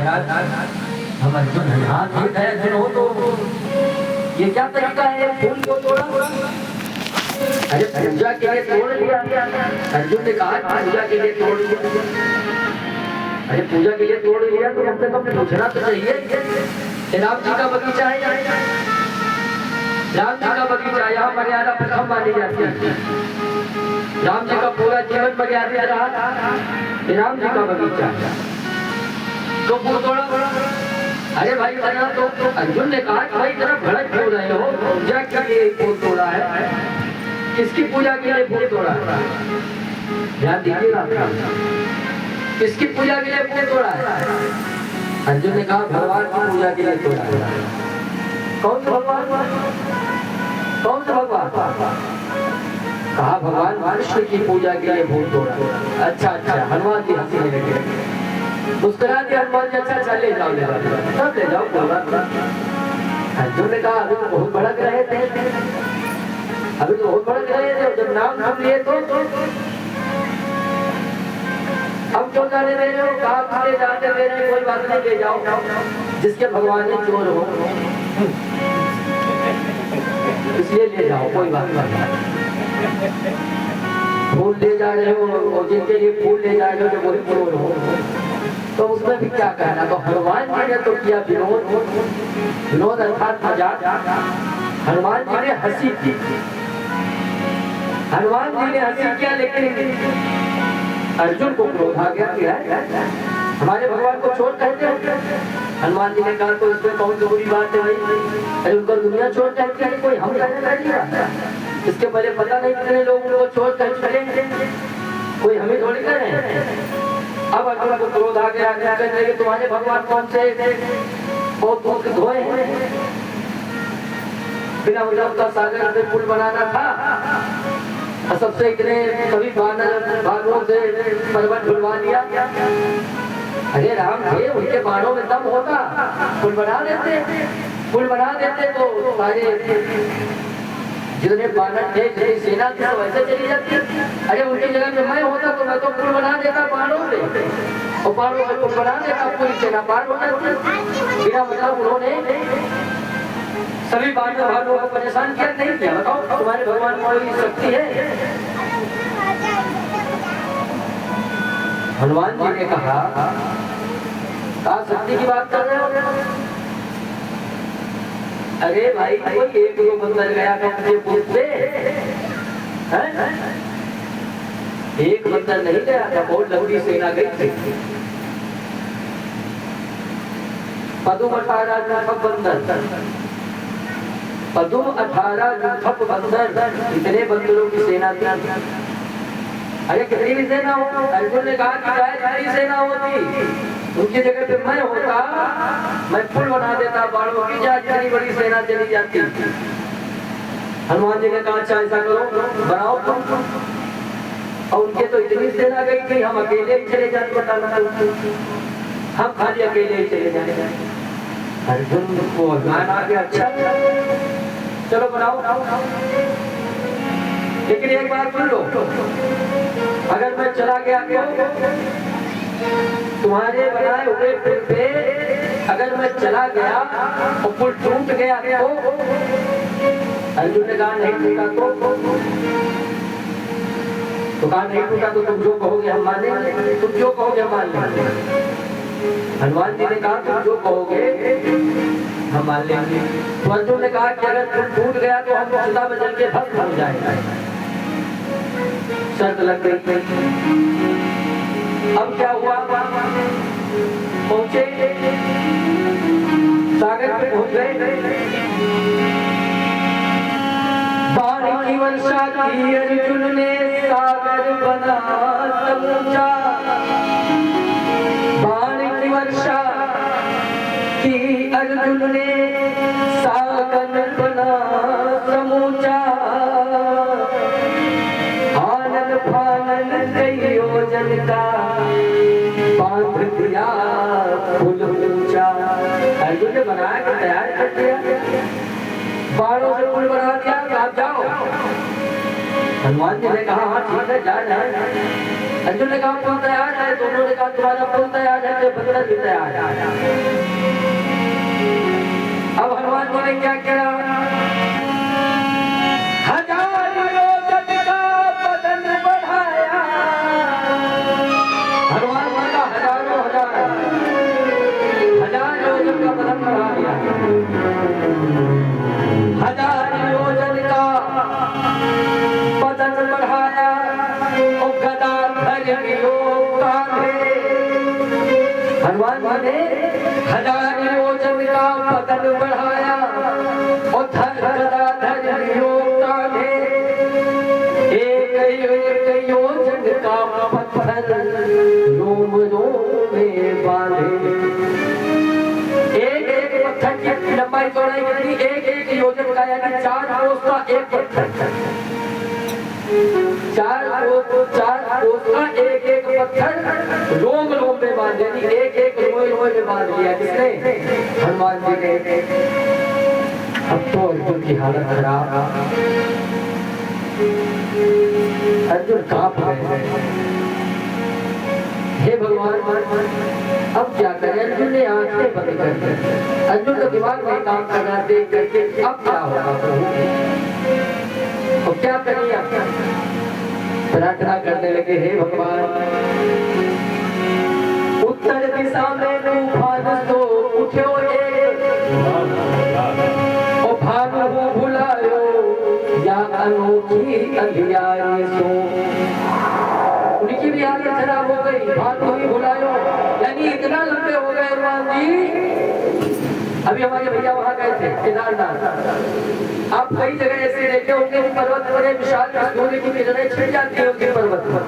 महाराज हम अर्जुन हैं। हाँ ठीक है अर्जुन हो तो ये क्या तरीका है फूल को तोड़ा? अरे पूजा के लिए तोड़ लिया। अर्जुन ने कहा पूजा के लिए तोड़ लिया। अरे पूजा के लिए तोड़ लिया तो कम से कम पूछना तो चाहिए। राम जी का बगीचा है, राम जी का बगीचा, यहाँ मर्यादा प्रथम मानी जाती है। राम जी का पूरा जीवन मर्यादित रहा, राम जी का बगीचा तो फूल तोड़ा। अरे भाई बना तो अर्जुन ने कहा भाई जरा भड़क क्यों रहे हो? पूजा के लिए फूल तोड़ा है, किसकी पूजा के लिए फूल तोड़ा है? ध्यान दीजिएगा, किसकी पूजा के लिए फूल तोड़ा है? अर्जुन ने कहा भगवान की पूजा के लिए तोड़ा है। कौन से भगवान? कौन से भगवान? कहा भगवान कृष्ण की पूजा के लिए फूल तोड़ा। अच्छा अच्छा, हनुमान जी हंसने लगे, मुस्कुरा दिया हनुमान जी। अच्छा अच्छा ले जाओ ले जाओ सब ले जाओ कोई बात नहीं। अर्जुन ने कहा अभी तो बहुत भड़क रहे थे, अभी तो बहुत भड़क रहे थे, जब नाम सुन लिए तो अब क्यों जाने दे रहे हो? कहा ले जाते दे रहे, कोई बात नहीं ले जाओ, जिसके भगवान ने चोर हो इसलिए ले जाओ, कोई बात नहीं। फूल ले जा रहे हो और जिनके लिए फूल ले जा रहे हो जो वही चोर हो तो उसमें भी क्या कहना? तो हनुमान जी ने तो किया विनोद, विनोद अर्थात मजाक। हनुमान जी ने हंसी की, हनुमान जी ने हंसी किया, लेकिन अर्जुन को क्रोध आ गया कि हमारे भगवान को चोर कहते हो। हनुमान जी ने कहा तो इसमें कौन सी बुरी बात है भाई? अरे उनको दुनिया चोर कहती है, कोई हम कहने लगेगा? इसके पहले पता नहीं कितने लोग उनको चोर कहेंगे, कोई हमें थोड़ी कह रहे हैं। अब अर्जुन को क्रोध आ गया, कहते हैं तुम्हारे भगवान कौन से बहुत धोए हैं, बिना उल्लंघन का सागर से पुल बनाना था, सबसे इतने कभी बाणों से पर्वत ढुलवा दिया। अरे राम थे, उनके बाणों में दम होता, पुल बना देते, पुल बना देते तो सारे जितने बानर थे, जितनी सेना थी सब ऐसे चली जाती। अरे उनकी जगह में मैं होता तो मैं तो पुल बना देता बाणों से, और बाणों से पुल बना देता, पूरी सेना पार हो जाती। बिना मतलब उन्होंने सभी बानर भालुओं को परेशान किया नहीं किया। बताओ तुम्हारे भगवान को कोई शक्ति है? हनुमान जी ने कहा शक्ति की बात कर रहे हो? अरे भाई कोई एक दो बंदर गया था मुझे पूछते, एक बंदर नहीं गया था, बहुत लंबी सेना गई थी। पदुम 18 युद्धप बंदर, पदुम 18 युद्धप बंदर, इतने बंदरों की सेना थी। अरे कितनी भी सेना हो, अर्जुन ने कहा कि कितनी सेना होती, उनकी जगह पे मैं होता, मैं पुल बना देता बाणों की, जहाँ इतनी बड़ी सेना चली जाती। हनुमान जी ने कहा अच्छा ऐसा करो बनाओ तुम, और उनके तो इतनी सेना गई थी, हम अकेले ही चले जाते, बताना हम खाली अकेले ही चले जाए। अर्जुन को अभिमान आ गया, अच्छा चलो बनाओ, लेकिन एक बात सुन लो, अगर मैं चला गया तुम्हारे बनाए हुए पुल पे, अगर मैं चला गया और पुल टूट गया तो? अर्जुन ने कहा नहीं टूटा तो कहा नहीं टूटा तो तुम जो कहोगे हम मानेंगे, तुम जो कहोगे हम मान लेंगे। हनुमान जी ने कहा तुम जो कहोगे हम मान लेंगे। तो अर्जुन ने कहा कि अगर पुल टूट गया तो हम चिता में जल के भस्म हो जाएंगे। शर्त लग गई। अब क्या हुआ? पहुंचे, सागर पे पहुंच गए, बाण की वर्षा की अर्जुन ने, सागर बना समूचा। बाण की वर्षा की अर्जुन ने, सागर बना समूचा। आनंद फानन कई योजन का, बांध दिया पुल ऊंचा। अर्जुन ने बनाया कि तैयार कर दिया, बाणों से पुल बना दिया, आप जाओ हनुमान जी ने कहा हाँ ठीक है जा रहे। अर्जुन ने कहा पुल तैयार है, दोनों ने कहा तुम्हारा पुल तैयार है, बंदर भी तैयार है। अब हनुमान जी ने क्या किया, हजार योजन का बदन बढ़ाया। हनुमान जी का हजार योजन का बदन बढ़ा दिया। हजार योजन का बदन बढ़ाया और गदा धर हनुमान जी ने हजार योजन का बदन बढ़ाया और गदा धर एक योजन का पत्थर रोम रोम में बांधे। एक पत्थर की लंबाई चौड़ाई कितनी, एक योजन का यानी 4 कोस का एक पत्थर, 4 कोस का एक पत्थर रोम रोम में बांध, यानी एक रोए रोए में बांध लिया। किसने, हनुमान जी ने। अब तो अर्जुन की हालत खराब, अर्जुन कांप रहे हैं। हे भगवान अब क्या करें। अर्जुन ने आंखें बंद कर दी। अर्जुन का दिमाग में काम करना देख करके अब क्या होगा तो क्या करिए, प्रार्थना करने लगे। हे भगवान उत्तर दिशा में तूफान तो उठो ओ भानु भुलायो या अनोखी अंधियारी सो। उनकी भी हालत खराब हो गई, भानु ही भुलायो, यानी इतना लंबे हो गए हनुमान जी। अभी हमारे भैया वहां गए थे केदारनाथ, आप कई जगह ऐसे देखे होंगे पर्वत बड़े विशाल सूर्य की किरणें छिड़ जाती है उनके पर्वत पर,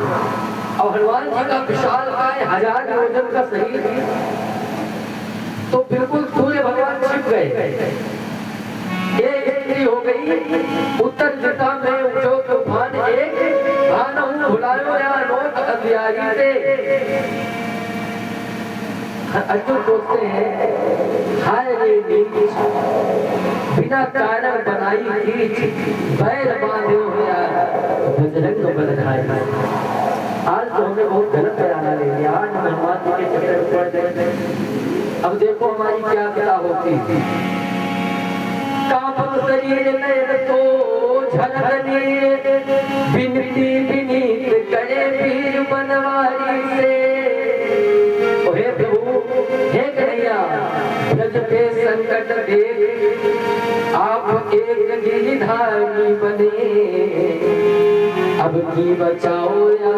और हनुमान जी का विशाल काय 1000 योजन का शरीर तो बिल्कुल सूर्य भगवान छिप गए। ये स्थिति हो गई। उत्तर दिशा में जो तूफान एक भानु भुलायो या अनोख अंधियारी से। अर्जुन सोचते हैं हाय रे नीच, बिना कारण बनाई कीच, बैर बांधे हो यार बजरंग बलधाई। आज तो हमने बहुत गलत बयाना ले लिया, आज हनुमान जी के चक्कर में पड़ गए। अब देखो हमारी क्या क्या होती। कांपत शरीर नयन तो झलकनी, बिनती विनीत करे वीर बनवारी से। हे प्रभु हे कन्हैया ब्रज के संकट देख आप एक गिरधारी बने। अब की बचाओ या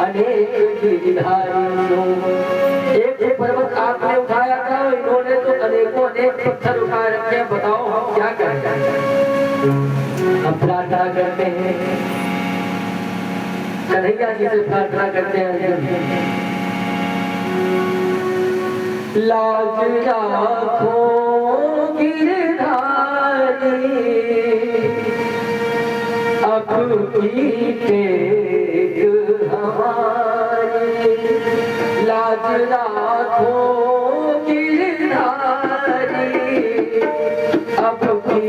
अनेक गिरधारियों। एक पर्वत आपने उठाया था, इन्होंने तो अनेक पत्थर उठा रखे। बताओ हम क्या करें। हम प्रार्थना करते हैं, कन्हैया जी से प्रार्थना करते हैं। लाज राखो गिरधारी अब की टेक हमारी। लाज राखो गिरधारी अब की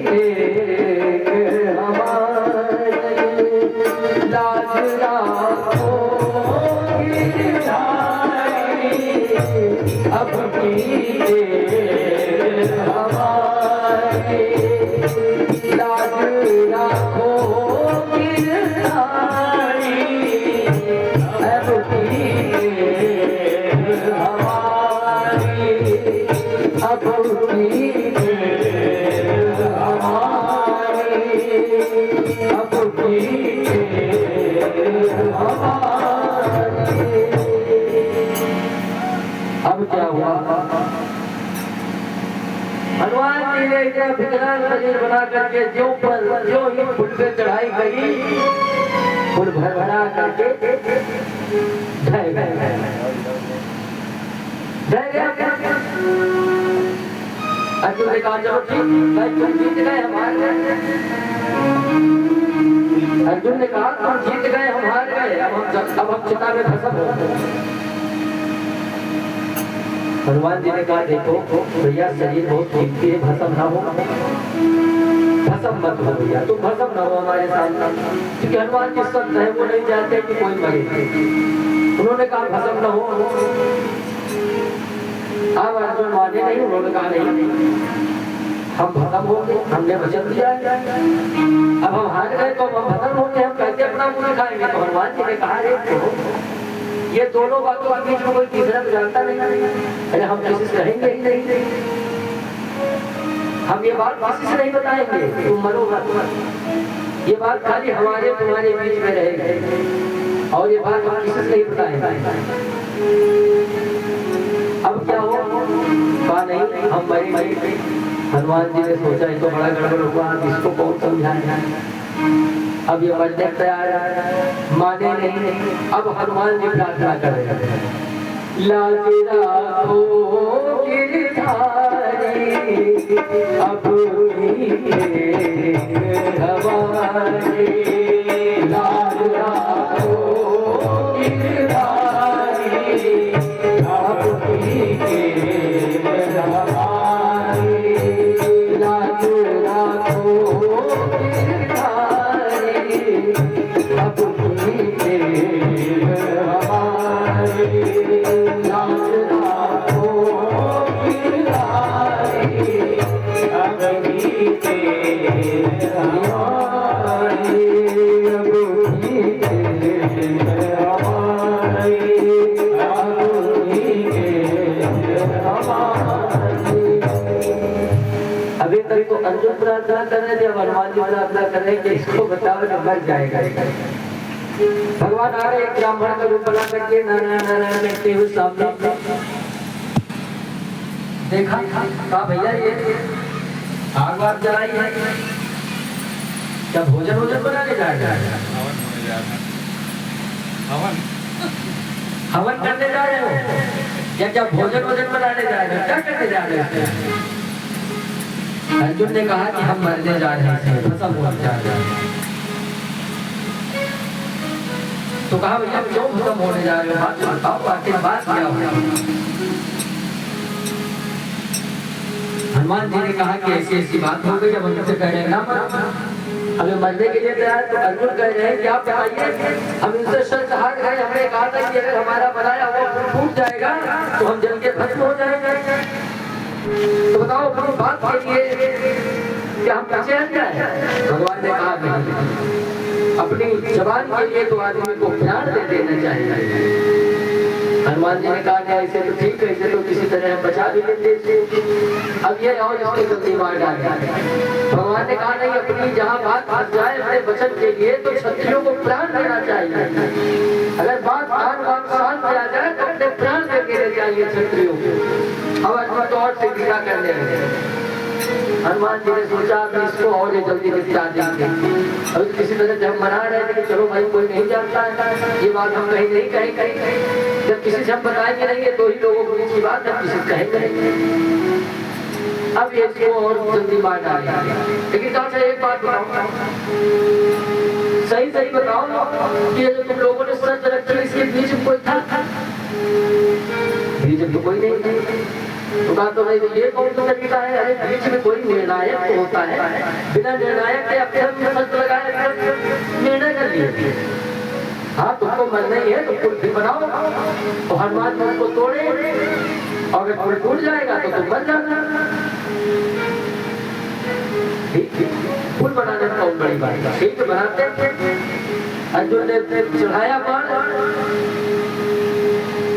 टेक हमारी। लाज राखो गिरधारी अब की हमारी। लाज राखो गिरधारी अब की हमारी। अब की हमारी। अब की हमारी। अब क्या हुआ, हनुमान जी ने इतना विकराल शरीर बना करके जो ही फुल पे चढ़ाई करी, फुल भरा करके ढह गए। अर्जुन ने कहा चलो ठीक भाई तुम जीत गए हम हार गए। अर्जुन ने कहा तुम जीत गए हम हार गए, अब हम चिता में भस्म हो गए। हनुमान जी ने कहा देखो भैया शरीर बहुत कीमती है, भस्म ना हो भस्म मत हो भैया, तुम भस्म न हो हमारे सामने, क्योंकि हनुमान जी संत है, वो नहीं चाहते कि कोई मरे। उन्होंने कहा भस्म न हो। अब अर्जुन माने नहीं, उन्होंने कहा नहीं, हम भस्म होंगे, हमने वचन दिया है, अब हम हार गए तो हम भस्म होंगे, हम कैसे अपना मुंह खाएंगे। तो हनुमान जी ने कहा ये दोनों बातों के बीच में कोई तीसरा तो जानता नहीं, अरे हम किसी से कहेंगे ही नहीं, हम ये बात किसी से नहीं बताएंगे, तुम मरो मत, ये बात खाली हमारे तुम्हारे बीच में रहेगी और ये बात हम किसी से नहीं बताएंगे। अब क्या हो, कहा नहीं हम मरेंगे। हनुमान जी ने सोचा ये तो बड़ा गड़बड़ हुआ, इसको कौन समझाए। अब ये मरने तैयार है, माने नहीं। अब हनुमान जी प्रार्थना कर रहे हैं, लाज राखो गिरधारी अब हमारे, लाज राखो गिरधारी अब लाज राखो अभी तक तो अर्जुन प्रार्थना कर रहे थे, अब हनुमान जी प्रार्थना कर रहे हैं कि इसको बताओ जब मर जाएगा। भगवान आ रहे ब्राह्मण का रूप बना करके नारायण नारायण करते हुए सामने देखा, कहा भैया ये आग वाग जलाई है, क्या भोजन वोजन बना के जाएगा, हवन करने जा रहे हो या क्या भोजन वोजन बनाने जा रहे हो, क्या करने जा रहे हो। अर्जुन ने कहा कि हम मरने जा रहे हैं, भस्म होने जा रहे हैं। तो कहा भैया क्यों भस्म होने जा रहे हो, बात बताओ, आखिर बात क्या हो। हनुमान जी ने कहा कि ऐसी ऐसी बात हो गई, जब उनसे कह रहे हैं ना हमें मरने के लिए तैयार, तो अर्जुन कह रहे हैं क्या बताइए, हम इनसे शर्त हार गए, हमने कहा था कि अगर हमारा बनाया हुआ फूट जाएगा तो हम जल के भस्म हो जाएंगे, तो बताओ अपनी बात के लिए क्या हम पीछे हट जाए। भगवान ने कहा नहीं, अपनी जबान के लिए तो आदमी को प्राण दे देना चाहिए। हनुमान जी ने कहा कि ऐसे तो ठीक है, इसे तो किसी तरह हम बचा भी लेते, अब ये और इसको जल्दी मार डाले। भगवान ने कहा नहीं, अपनी जहाँ बात फंस जाए अपने वचन के लिए तो क्षत्रियों को प्राण देना चाहिए। अगर बात शांत आ जाए तो अपने प्राण दे देने चाहिए क्षत्रियों को। अब तो और से गिरा करने लगे। हनुमान जी ने सोचा कि इसको और ये जल्दी निपटा देंगे। अभी किसी तरह जब मना रहे थे कि चलो भाई कोई नहीं जानता है, ये बात हम कहीं नहीं कहेंगे, जब किसी से हम बताएंगे नहीं तो ही लोगों को की बात है, किसी से कहेंगे। अब ये इसको और जल्दी मार डालेंगे। लेकिन कहा एक बात बताओ, सही सही बताओ कि ये जो तुम लोगों ने शर्त रखी इसके बीच में कोई था, बीच में तो कोई नहीं था। तो कहा तो नहीं, तो ये कौन सा तरीका है, अरे बीच में कोई निर्णायक तो होता है, बिना निर्णायक के अपने हम शर्त लगाए निर्णय कर लिए। हाँ तुमको मरना ही है तो पुल भी बनाओ, तो हनुमान जी को तोड़े और अगर पुल टूट जाएगा तो तुम मर जाना। पुल बनाने में बहुत बड़ी बात है, ठीक बनाते। अर्जुन ने चढ़ाया बाण,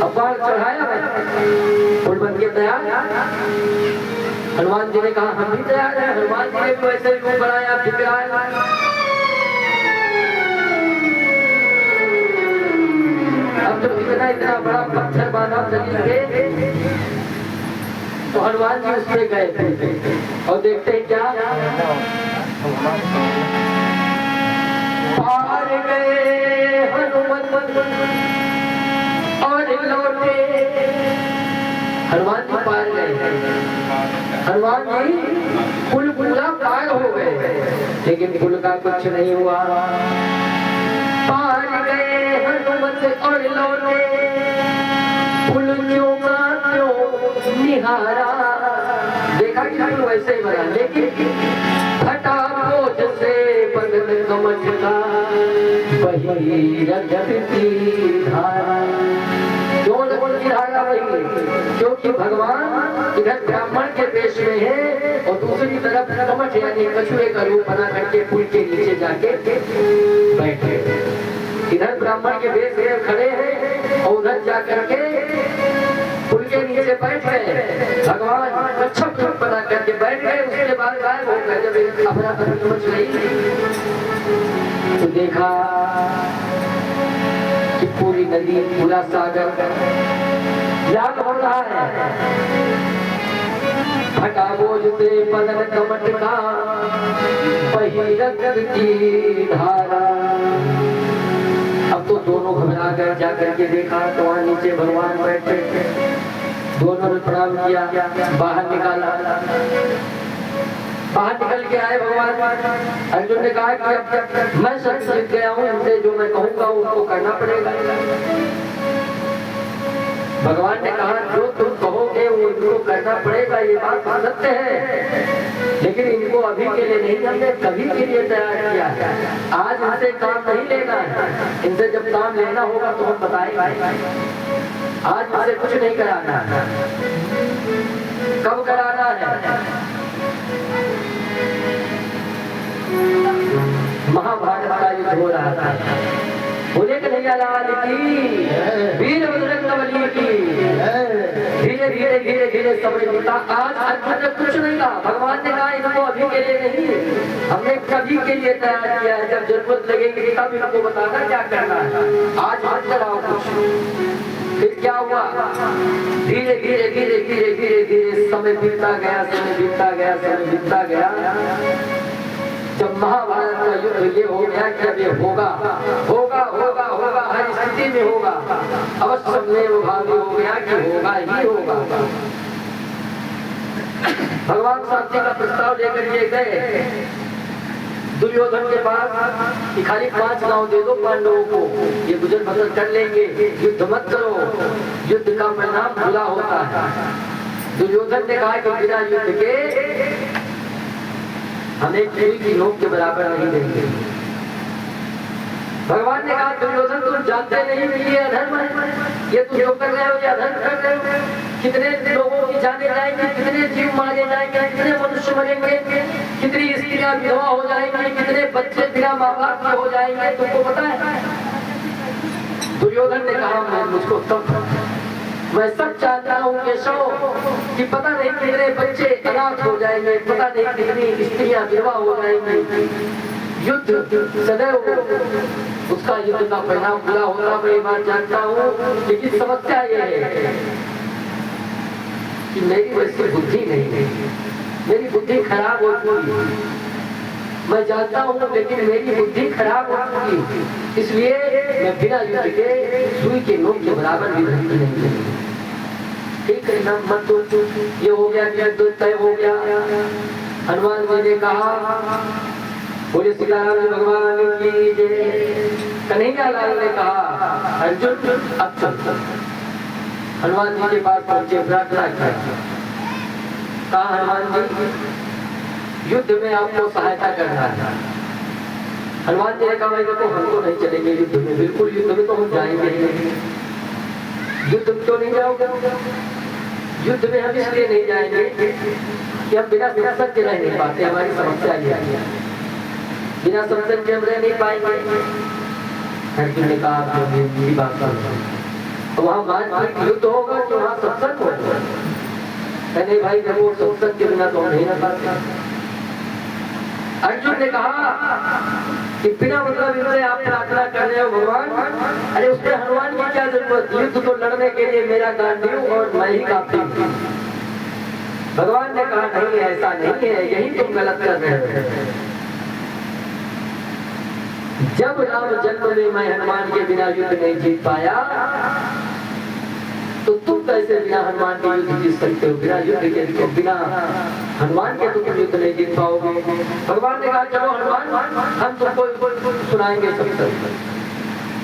अब बाण चढ़ाया, पुल बन के तैयार। हनुमान जी ने कहा हम भी तैयार हैं। हनुमान जी ने भी वैसे रूप बनाया, बिगड़ाया। अब जब इतना बड़ा पत्थर बांधा शरीर पे, तो हनुमान जी उसमें गए और देखते हैं क्या, पार गए हनुमान और लौटे। हनुमान जी पार गए, हनुमान जी पुल पूरा पार हो गए, लेकिन पुल का कुछ नहीं हुआ। पार गए हनुमत और लौटे, पुल क्यों का क्यों निहारा। देखा कि पुल वैसे ही बना, लेकिन फटा भगवान इधर ब्राह्मण के वेश में है और दूसरी तरफ कमठ यानी कछुए का रूप बना करके पुल के नीचे जाके बैठे। इधर ब्राह्मण के वेश में खड़े हैं और उधर जा करके पुल के नीचे बैठ गए। भगवान कच्छप रूप बना करके बैठ गए। उसके बाद गायब हो गए। जब अपना मच गई तो देखा कि पूरी नदी पूरा सागर याद हो रहा है। फटा बोझ से बदन कमट का बही रक्त की धारा। अब तो दोनों घबरा गए। जाकर के देखा तो वहां नीचे भगवान बैठे थे। दोनों ने प्रणाम किया, बाहर निकाला। बाहर निकल के आए भगवान। अर्जुन ने कहा कि अब मैं सब जीत गया हूँ, इनसे जो मैं कहूँगा उनको करना पड़ेगा। भगवान ने कहा जो तुम कहोगे वो इनको करना पड़ेगा, ये बात सत्य है, लेकिन इनको अभी के लिए नहीं, हमने कभी के लिए तैयार किया है। आज इनसे काम नहीं लेना है। इनसे जब काम लेना होगा तो हम बताएंगे। आज इनसे कुछ नहीं कराना है। कब कराना है? महाभारत का युद्ध हो रहा था। बोले कन्हैया लाल की, वीर बजरंगबली की। धीरे धीरे धीरे धीरे समय बीता। आज अर्जुन ने कुछ नहीं कहा। भगवान ने कहा इनको अभी के लिए नहीं, हमने कभी के लिए तैयार किया है। जब जरूरत लगेगी तब इनको बताना क्या करना है। आज मत कराओ कुछ। फिर क्या हुआ? धीरे धीरे धीरे धीरे धीरे धीरे समय बीतता गया, समय बीतता गया, समय बीतता गया। जब महाभारत का युद्ध ये हो गया कि अब ये होगा होगा होगा होगा, हर स्थिति में होगा, अवश्य में वो भावी हो गया कि होगा ही होगा। भगवान शांति का प्रस्ताव लेकर के गए दुर्योधन के पास कि खाली 5 गांव दे दो पांडवों को, ये गुजर बसर कर लेंगे, युद्ध मत करो, युद्ध का परिणाम बुरा होता है। दुर्योधन ने कहा कि बिना युद्ध के हमें चूड़ी की नोक के बराबर नहीं देंगे। भगवान ने कहा दुर्योधन तुम जानते नहीं ये अधर्म है, ये तुम जो कर रहे हो ये अधर्म कर रहे हो। कितने लोगों की जाने जाएंगे, कितने जीव मारे जाएंगे, कितने मनुष्य मरेंगे, कितनी स्त्रियां विधवा हो जाएंगी, कितने बच्चे बिना माँ बाप के हो जाएंगे, तुमको पता है? दुर्योधन ने कहा मैं मुझको तब मैं सब चाहता हूँ केशव कि पता नहीं कितने बच्चे अनाथ हो जाएंगे, पता नहीं कितनी स्त्रियां विधवा हो जाएंगी। युद्ध सदैव उसका युद्ध का परिणाम बुरा होगा, मैं ये बात जानता हूँ। लेकिन समस्या ये है कि मेरी वैसी बुद्धि नहीं है, मेरी बुद्धि खराब हो चुकी। मैं जानता हूँ लेकिन मेरी बुद्धि खराब हो चुकी, इसलिए मैं बिना युद्ध के सुई के नोक के बराबर भी नहीं। ठीक है ना, मत तो ये हो गया कि युद्ध तय हो गया। हनुमान जी ने कहा बोले सीताराम जी भगवान की जय। कन्हैया लाल ने कहा अर्जुन अब चल। हनुमान जी के पास पहुंचे, प्रार्थना की। कहा हनुमान जी युद्ध में आपको सहायता करना है। हनुमान जी ने कहा मैं देखो हम तो नहीं चलेंगे युद्ध में, बिल्कुल युद्ध में तो हम जाएंगे नहीं। युद्ध में क्यों नहीं जाओगे? युद्ध में हम इसलिए नहीं जाएंगे कि हम बिना सत्संग के रह नहीं पाते। हमारी समस्या ये है, बिना सत्संग के हम रह नहीं पाएंगे। अर्जुन ने कहा मेरी बात सुनो, वहाँ बात युद्ध होगा तो वहाँ सत्संग होगा। कहने भाई देखो सत्संग के बिना तो हम नहीं रह पाते। अर्जुन ने कहा कि बिना मतलब इनसे आप प्रार्थना कर रहे हो भगवान, अरे उसमें हनुमान की क्या जरूरत? युद्ध तो लड़ने के लिए मेरा गांडीव और मैं ही काफी हूँ। भगवान ने कहा नहीं ऐसा नहीं है, यही तुम गलत कर रहे हो। जब राम जन्म में मैं हनुमान के बिना युद्ध नहीं जीत पाया तो तुम कैसे बिना हनुमान के युद्ध जीत सकते हो? बिना युद्ध के, बिना हनुमान के तुम युद्ध नहीं जीत पाओगे। भगवान ने कहा चलो हनुमान हम तुमको सुनाएंगे सत्संग,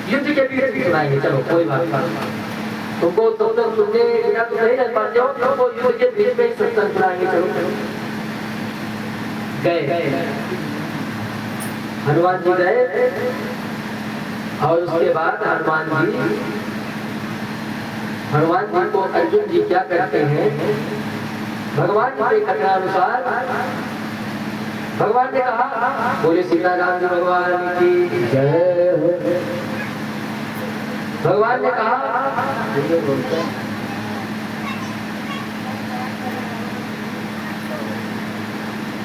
युद्ध के बीच भी सुनाएंगे, चलो कोई बात नहीं। तुमको सत्संग सुनने बिना तुम नहीं रह पाते हो, तुमको युद्ध के बीच में ही सत्संग सुनाएंगे, चलो। गए हनुमान जी गए और उसके बाद हनुमान जी हनुमान जी को अर्जुन जी क्या कहते हैं? भगवान के कथनानुसार भगवान ने कहा, बोले सीताराम जी भगवान की जय हो। भगवान ने कहा,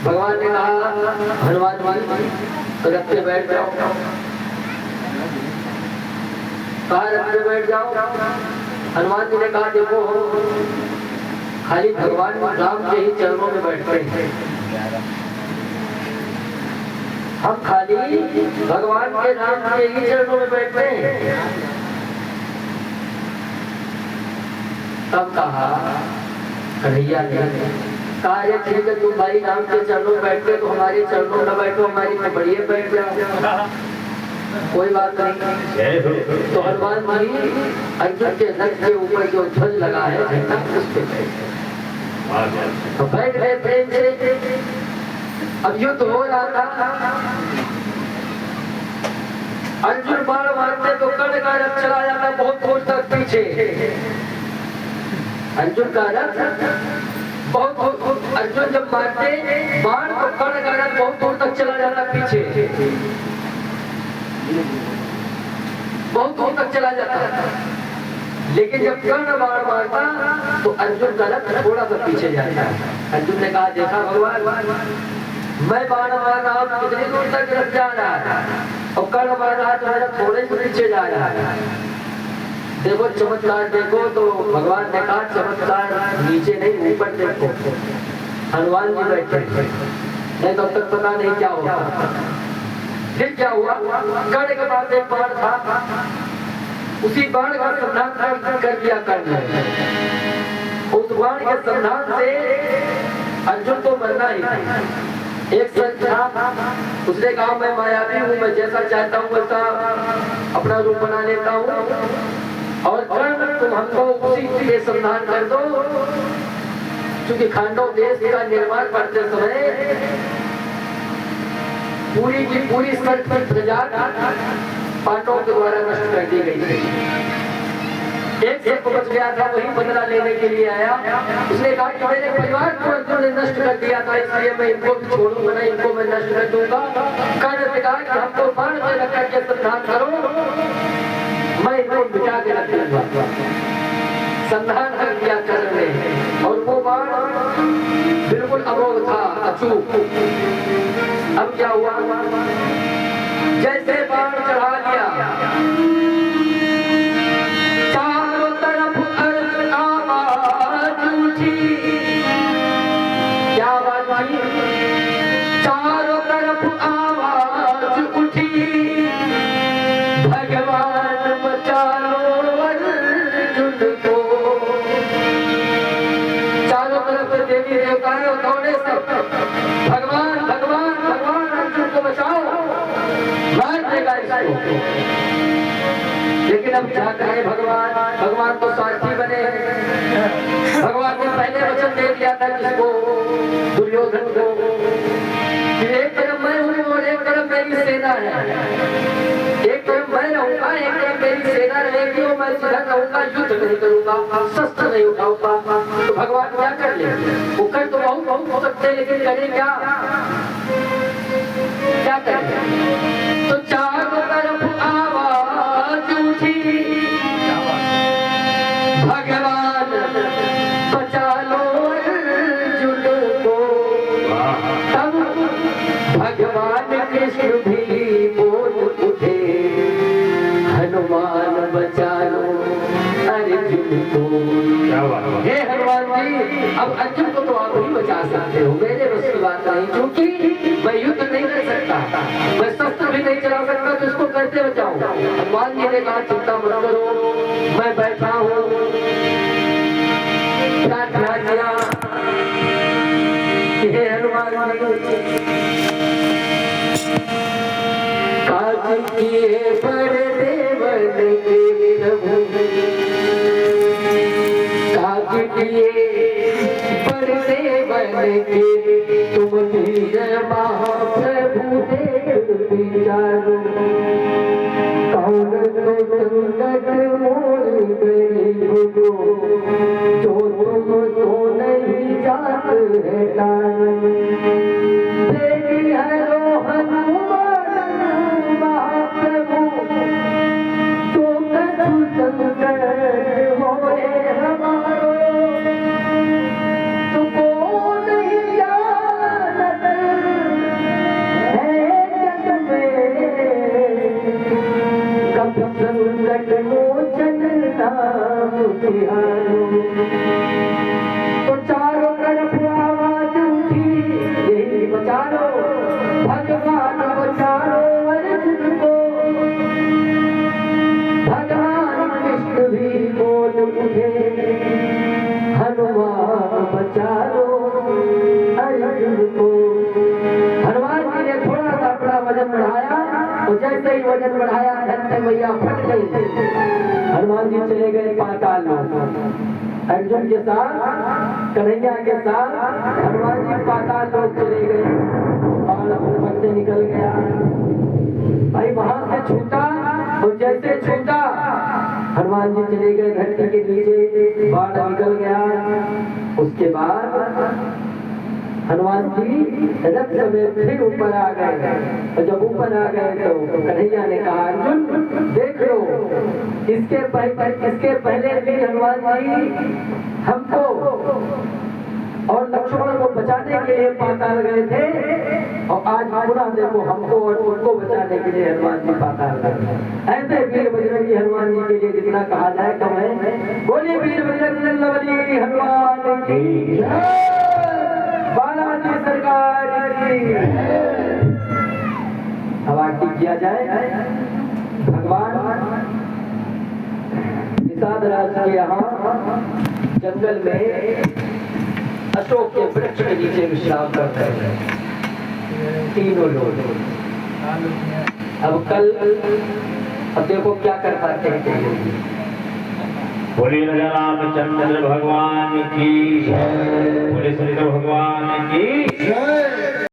भगवान ने कहा हनुमान जी रथ पे बैठ जाओ। कहा रथ पे बैठ जाओ। हनुमान जी ने कहा देखो खाली भगवान राम के ही चरणों में बैठते हैं, हम खाली भगवान के राम के ही चरणों में बैठते हैं। तब कहा कन्हैया ने कहा ये ठीक है तुम भाई राम के चरणों में बैठते तो हमारे चरणों में बैठो, हमारी तो बढ़िया बैठ जाओ, कोई बात नहीं। तो हनुमान जी अर्जुन के रथ के ऊपर जो ध्वज लगा है झंडा उस पे बैठ गए प्रेम से। अब युद्ध हो रहा था, अर्जुन बाण मारते तो कर्ण का रथ चला जाता बहुत दूर तक पीछे। अर्जुन का रथ बहुत अर्जुन जब मारते बाण तो कर्ण का रथ बहुत दूर तक चला जाता पीछे, बहुत दूर तक चला जाता। लेकिन जब कर्ण बाण मारता तो अर्जुन का रथ थोड़ा सा पीछे जाता। अर्जुन ने कहा देखा भगवान मैं बाण मार रहा हूं कितनी दूर तक रथ जा रहा है और कर्ण मार रहा तो थोड़े से पीछे जा रहा है। देखो चमत्कार देखो। तो भगवान ने कहा चमत्कार नीचे नहीं ऊपर देखो। हनुमान जी बैठे नहीं तब तक पता नहीं क्या होगा। फिर क्या हुआ, कर्ण के पास एक बाण था, उसी बाण का संधान कर दिया कर्ण ने। उस बाण के संधान से अर्जुन को मरना ही था। एक संत था, उसने कहा मैं मायावी हूँ, मैं जैसा चाहता हूँ वैसा अपना रूप बना लेता हूँ और कर्ण तुम हमको उसी के संधान कर दो। क्योंकि खांडव देश का निर्माण करते समय पूरी की पूरी संत की प्रजा पांडवों के द्वारा नष्ट कर दी गई थी। एक को बच गया था, वही बदला लेने के लिए आया। उसने कहा कि मेरे परिवार को अर्जुन ने नष्ट कर दिया था, इसलिए मैं इनको भी छोड़ूंगा नहीं, इनको मैं नष्ट कर दूंगा। कर्ण ने कहा कि हमको बाण से रख करके संधान करो, मैं इनको मिटा के रख दूंगा। संधान कर दिया कर्ण ने और वो बाण बिल्कुल अमोघ था, अचूक। अब क्या हुआ, जैसे बाण चढ़ा लिया चारों तरफ आवाज उठी। क्या आवाज आई? चारों तरफ आवाज उठी, भगवान बचा लो अर्जुन को। चारों तरफ देवी देवताएं दौड़े सब, भगवान भगवान भगवान अर्जुन को बचाओ, मार देगा इसको। लेकिन अब क्या करें, भगवान तो सारथी बने। भगवान ने पहले वचन दे दिया था किसको, दुर्योधन को, कि एक तरफ मैं हूँ और एक तरफ मेरी सेना है। एक तरफ मैं रहूंगा, एक तरफ मेरी सेना रहेगी और मैं सीधा रहूंगा, युद्ध नहीं करूंगा, शस्त्र नहीं उठाऊंगा। तो भगवान क्या कर ले, वो कर तो बहुत हो सकते हैं, लेकिन करें क्या करें? तो चारों तरफ आवाज उठी, भगवान बचा लो अर्जुन को। तब भगवान कृष्ण भी बोल उठे, हनुमान बचा लो अर्जुन को। हे हनुमान जी, अब अर्जुन को तो आप ही बचा सकते हो, मेरे बस की बात नहीं। क्योंकि मैं युद्ध नहीं कर सकता, मैं शस्त्र भी नहीं चला सकता, तो इसको कैसे बचाऊं? हनुमान जी ने कहा चिंता मत करो, मैं बैठा हूँ। प्रार्थना किया, हे हनुमान जी काज किए बड़े देवन के प्रभु, काज किए बड़े देवन के तुम वीर महाप्रभु देख विचारो। कौन तो संकट मोल गई हो, जो तुम तो नहीं जात है दान। देवी है रोहन महाप्रभु, तो कछु संकट होए हमारो, तो को नहीं जानत है जग में, कब संकट मोचन नाम तिहारो। तो चारों तरफ आवाज उठी, यही बचारो भगवान, बचारो अर्जुन को। भगवान विष्णु भी बोल उठे, हनुमान बचारो अर्जुन को। हनुमान जी ने थोड़ा सा अपना वजन बढ़ाया, और जैसे ही वजन बढ़ाया धरती मैया फट गई। हनुमान जी चले गए पाताल में। अर्जुन के साथ, कन्हैया के साथ हनुमान जी पाताल लोक चले गए। बाण ऊपर से निकल गया, भाई वहां से छूटा, और जैसे छूटा हनुमान जी चले गए धरती के नीचे, बाण निकल गया। उसके बाद हनुमान जी रथ में फिर ऊपर आ गए, और जब ऊपर आ गए तो कन्हैया ने कहा, अर्जुन देख लो, इसके पहले भी हनुमान जी हमको और लक्ष्मण को बचाने के लिए पाताल गए थे, और आज पुनः देखो हमको और उनको बचाने के लिए हनुमान जी पाताल गए। ऐसे वीर बजरंगी हनुमान जी के लिए जितना कहा जाए कम है। बोलिए वीर बजरंगी हनुमान की जय, बालाजी सरकार की। अब आरती किया जाए। भगवान निषाद राज के यहाँ जंगल में अशोक के वृक्ष के नीचे विश्राम करते हैं तीनों लोग। अब कल अब देखो क्या कर पाते हैं। बोले राजा रामचंद्र भगवान की जय, बोले शंकर भगवान की जय।